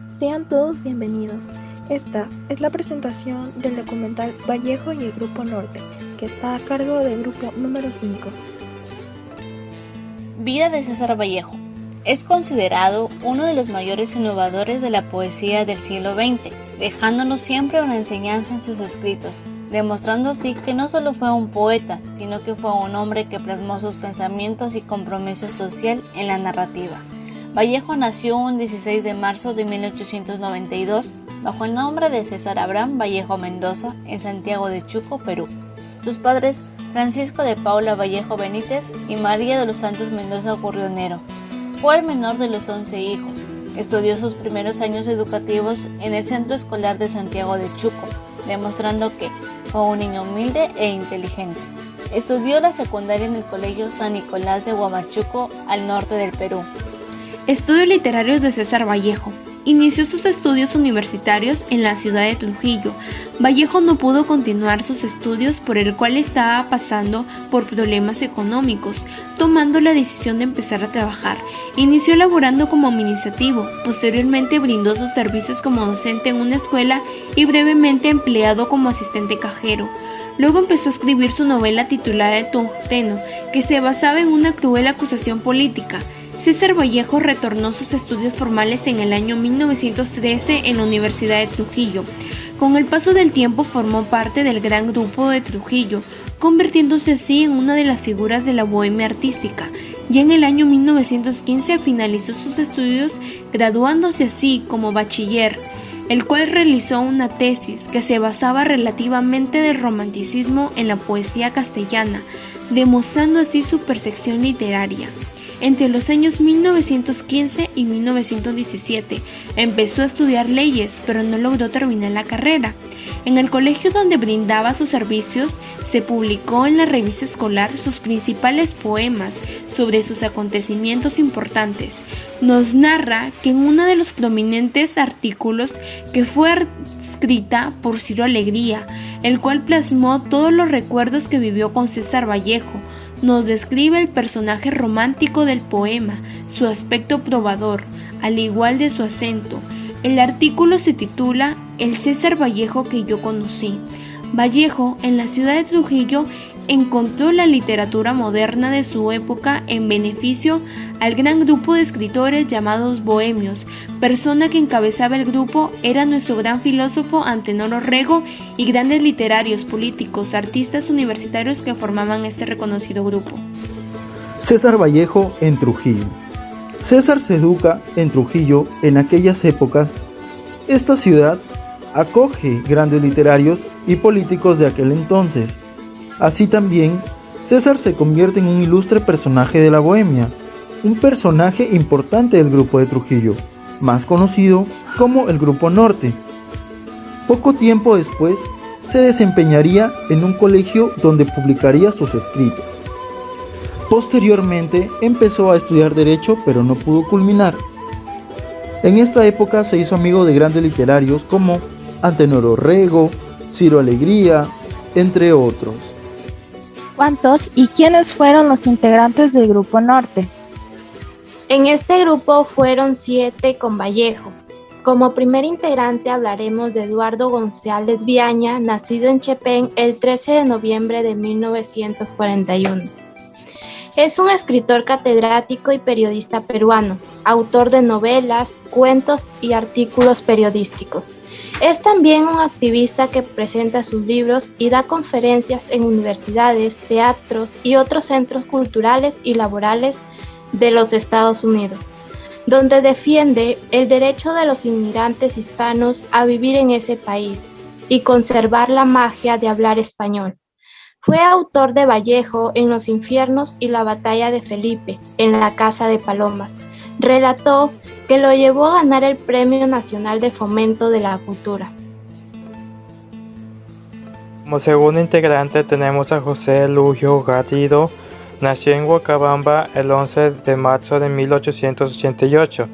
Sean todos bienvenidos. Esta es la presentación del documental Vallejo y el Grupo Norte, que está a cargo del grupo número 5. Vida de César Vallejo. Es considerado uno de los mayores innovadores de la poesía del siglo XX, dejándonos siempre una enseñanza en sus escritos, demostrando así que no solo fue un poeta, sino que fue un hombre que plasmó sus pensamientos y compromiso social en la narrativa. Vallejo nació un 16 de marzo de 1892 bajo el nombre de César Abraham Vallejo Mendoza en Santiago de Chuco, Perú. Sus padres, Francisco de Paula Vallejo Benítez y María de los Santos Mendoza Gurrionero. Fue el menor de los 11 hijos. Estudió sus primeros años educativos en el Centro Escolar de Santiago de Chuco, demostrando que fue un niño humilde e inteligente. Estudió la secundaria en el Colegio San Nicolás de Huamachuco, al norte del Perú. Estudios literarios de César Vallejo. Inició sus estudios universitarios en la ciudad de Trujillo. Vallejo no pudo continuar sus estudios por el cual estaba pasando por problemas económicos, tomando la decisión de empezar a trabajar. Inició laborando como administrativo, posteriormente brindó sus servicios como docente en una escuela y brevemente empleado como asistente cajero. Luego empezó a escribir su novela titulada El Tungsteno, que se basaba en una cruel acusación política. César Vallejo retornó sus estudios formales en el año 1913 en la Universidad de Trujillo. Con el paso del tiempo formó parte del Gran Grupo de Trujillo, convirtiéndose así en una de las figuras de la bohemia artística. Ya en el año 1915 finalizó sus estudios, graduándose así como bachiller, el cual realizó una tesis que se basaba relativamente del romanticismo en la poesía castellana, demostrando así su percepción literaria. Entre los años 1915 y 1917 empezó a estudiar leyes, pero no logró terminar la carrera. En el colegio donde brindaba sus servicios, se publicó en la revista escolar sus principales poemas sobre sus acontecimientos importantes. Nos narra que en uno de los prominentes artículos que fue escrita por Ciro Alegría, el cual plasmó todos los recuerdos que vivió con César Vallejo, nos describe el personaje romántico del poema, su aspecto probador, al igual de su acento. El artículo se titula El César Vallejo que yo conocí. Vallejo, en la ciudad de Trujillo, encontró la literatura moderna de su época en beneficio al gran grupo de escritores llamados bohemios. Persona que encabezaba el grupo era nuestro gran filósofo Antenor Orrego y grandes literarios, políticos, artistas universitarios que formaban este reconocido grupo. César Vallejo en Trujillo. César se educa en Trujillo en aquellas épocas. Esta ciudad acoge grandes literarios y políticos de aquel entonces. Así también, César se convierte en un ilustre personaje de la bohemia, un personaje importante del grupo de Trujillo, más conocido como el Grupo Norte. Poco tiempo después, se desempeñaría en un colegio donde publicaría sus escritos. Posteriormente, empezó a estudiar Derecho, pero no pudo culminar. En esta época se hizo amigo de grandes literarios como Antenor Orrego, Ciro Alegría, entre otros. ¿Cuántos y quiénes fueron los integrantes del Grupo Norte? En este grupo fueron 7 con Vallejo. Como primer integrante hablaremos de Eduardo González Viaña, nacido en Chepén el 13 de noviembre de 1941. Es un escritor catedrático y periodista peruano, autor de novelas, cuentos y artículos periodísticos. Es también un activista que presenta sus libros y da conferencias en universidades, teatros y otros centros culturales y laborales de los Estados Unidos, donde defiende el derecho de los inmigrantes hispanos a vivir en ese país y conservar la magia de hablar español. Fue autor de Vallejo en Los Infiernos y La Batalla de Felipe, en La Casa de Palomas. Relató que lo llevó a ganar el Premio Nacional de Fomento de la Cultura. Como segundo integrante tenemos a José Elugio Garrido. Nació en Huacabamba el 11 de marzo de 1888.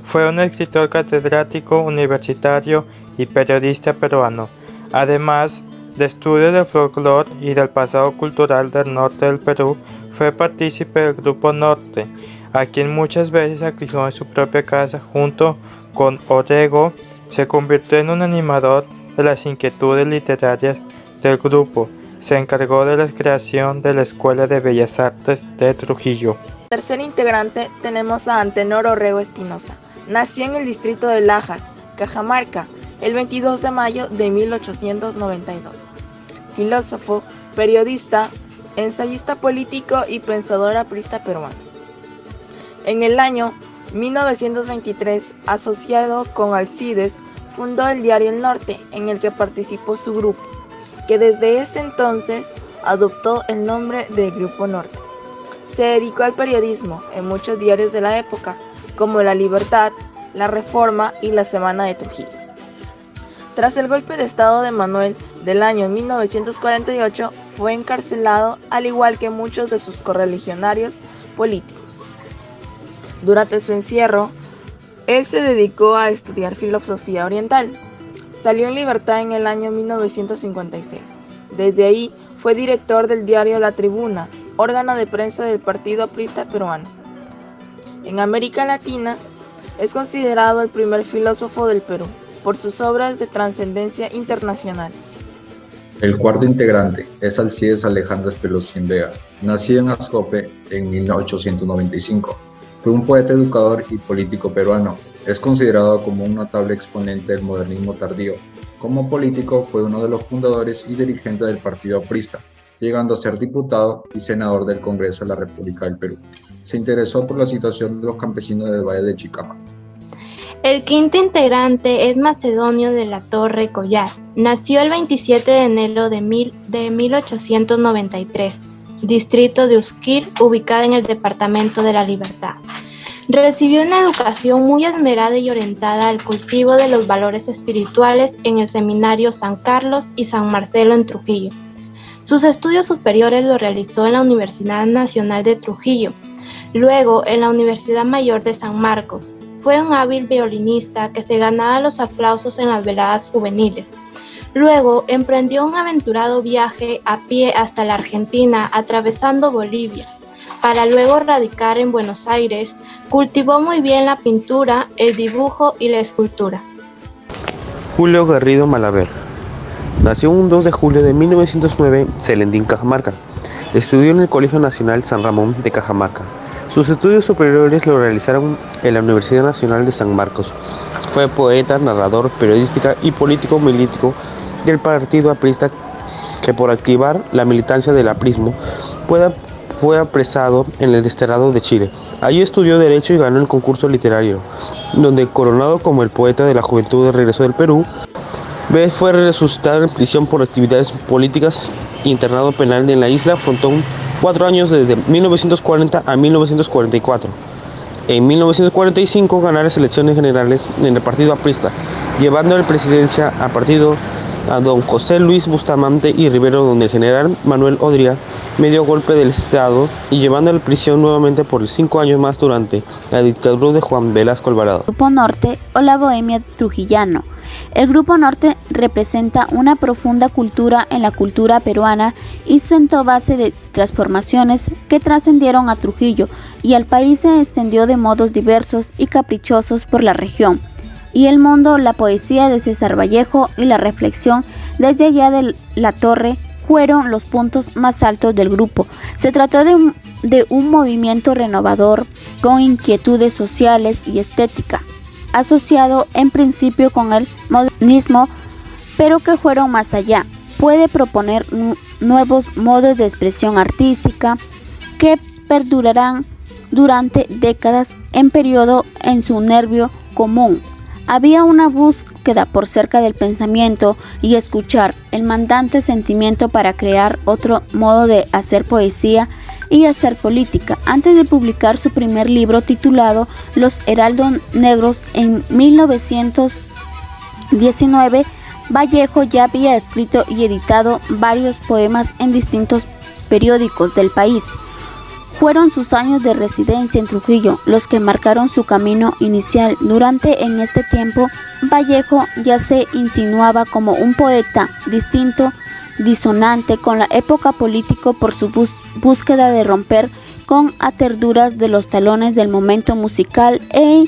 Fue un escritor catedrático, universitario y periodista peruano. Además de estudios de folclore y del pasado cultural del norte del Perú, fue partícipe del Grupo Norte, a quien muchas veces acogió en su propia casa junto con Orrego, se convirtió en un animador de las inquietudes literarias del grupo. Se encargó de la creación de la Escuela de Bellas Artes de Trujillo. Tercer integrante tenemos a Antenor Orrego Espinosa. Nació en el distrito de Lajas, Cajamarca, el 22 de mayo de 1892. Filósofo, periodista, ensayista político y pensador aprista peruano. En el año 1923, asociado con Alcides, fundó el diario El Norte, en el que participó su grupo, que desde ese entonces adoptó el nombre de Grupo Norte. Se dedicó al periodismo en muchos diarios de la época, como La Libertad, La Reforma y La Semana de Trujillo. Tras el golpe de estado de Manuel del año 1948, fue encarcelado, al igual que muchos de sus correligionarios políticos. Durante su encierro, él se dedicó a estudiar filosofía oriental. Salió en libertad en el año 1956. Desde ahí fue director del diario La Tribuna, órgano de prensa del Partido Aprista Peruano. En América Latina, es considerado el primer filósofo del Perú, por sus obras de trascendencia internacional. El cuarto integrante es Alcides Alejandro Espelosín Vega, nacido en Ascope en 1895. Fue un poeta, educador y político peruano. Es considerado como un notable exponente del modernismo tardío. Como político fue uno de los fundadores y dirigentes del Partido Aprista, llegando a ser diputado y senador del Congreso de la República del Perú. Se interesó por la situación de los campesinos del Valle de Chicama. El quinto integrante es Macedonio de la Torre Collar. Nació el 27 de enero de 1893, distrito de Usquil, ubicada en el departamento de La Libertad. Recibió una educación muy esmerada y orientada al cultivo de los valores espirituales en el Seminario San Carlos y San Marcelo en Trujillo. Sus estudios superiores los realizó en la Universidad Nacional de Trujillo, luego en la Universidad Mayor de San Marcos. Fue un hábil violinista que se ganaba los aplausos en las veladas juveniles. Luego emprendió un aventurado viaje a pie hasta la Argentina, atravesando Bolivia, para luego radicar en Buenos Aires. Cultivó muy bien la pintura, el dibujo y la escultura. Julio Garrido Malaver. Nació un 2 de julio de 1909 en Celendín, Cajamarca. Estudió en el Colegio Nacional San Ramón de Cajamarca. Sus estudios superiores lo realizaron en la Universidad Nacional de San Marcos. Fue poeta, narrador, periodista y político milítico del Partido Aprista, que por activar la militancia del aprismo fue apresado en el desterrado de Chile. Allí estudió Derecho y ganó el concurso literario, donde, coronado como el poeta de la juventud de regreso del Perú, fue resucitado en prisión por actividades políticas. Internado penal en la isla, afrontó 4 años desde 1940 a 1944. En 1945 ganó las elecciones generales en el Partido Aprista, llevando a la presidencia a partido a don José Luis Bustamante y Rivero, donde el general Manuel Odría medio golpe del Estado y llevando a la prisión nuevamente por 5 años más durante la dictadura de Juan Velasco Alvarado. Grupo Norte o la Bohemia Trujillano. El Grupo Norte representa una profunda cultura en la cultura peruana y sentó base de transformaciones que trascendieron a Trujillo y al país. Se extendió de modos diversos y caprichosos por la región y el mundo. La poesía de César Vallejo y la reflexión desde allá de la torre fueron los puntos más altos del grupo. Se trató de un movimiento renovador con inquietudes sociales y estética, asociado en principio con el modernismo, pero que fueron más allá. Puede proponer nuevos modos de expresión artística que perdurarán durante décadas en periodo en su nervio común. Había una búsqueda por cerca del pensamiento y escuchar el mandante sentimiento para crear otro modo de hacer poesía y hacer política. Antes de publicar su primer libro titulado Los Heraldos Negros en 1919, Vallejo ya había escrito y editado varios poemas en distintos periódicos del país. Fueron sus años de residencia en Trujillo los que marcaron su camino inicial. En este tiempo, Vallejo ya se insinuaba como un poeta distinto, disonante con la época política por su búsqueda de romper con aterduras de los talones del momento musical e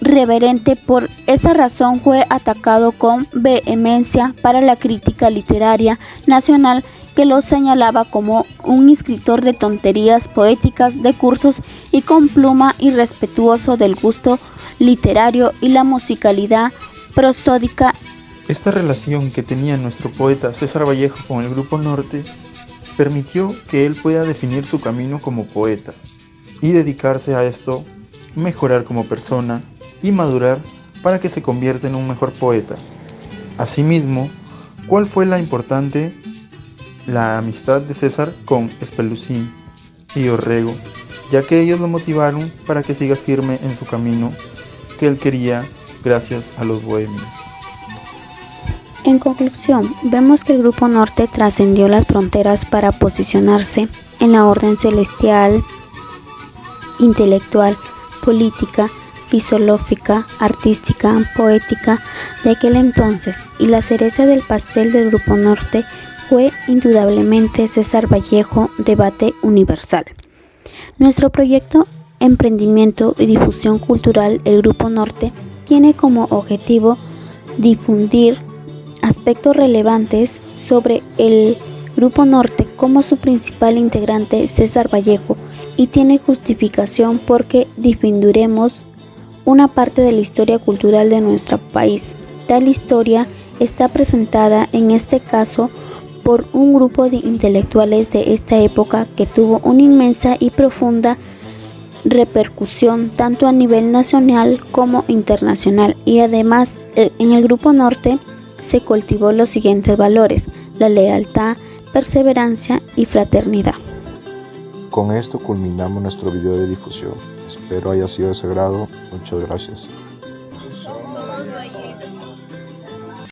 reverente. Por esa razón fue atacado con vehemencia para la crítica literaria nacional, que lo señalaba como un escritor de tonterías poéticas, de cursos y con pluma, irrespetuoso del gusto literario y la musicalidad prosódica. Esta relación que tenía nuestro poeta César Vallejo con el Grupo Norte permitió que él pueda definir su camino como poeta y dedicarse a esto, mejorar como persona y madurar para que se convierta en un mejor poeta. Asimismo, ¿cuál fue la importante? La amistad de César con Espelucín y Orrego, ya que ellos lo motivaron para que siga firme en su camino que él quería gracias a los bohemios. En conclusión, vemos que el Grupo Norte trascendió las fronteras para posicionarse en la orden celestial, intelectual, política, filosófica, artística, poética de aquel entonces, y la cereza del pastel del Grupo Norte fue indudablemente César Vallejo, Debate Universal. Nuestro proyecto Emprendimiento y Difusión Cultural, el Grupo Norte, tiene como objetivo difundir aspectos relevantes sobre el Grupo Norte como su principal integrante César Vallejo, y tiene justificación porque difundiremos una parte de la historia cultural de nuestro país. Tal historia está presentada en este caso por un grupo de intelectuales de esta época que tuvo una inmensa y profunda repercusión tanto a nivel nacional como internacional, y además en el Grupo Norte se cultivó los siguientes valores: la lealtad, perseverancia y fraternidad. Con esto culminamos nuestro video de difusión. Espero haya sido de su agrado. Muchas gracias.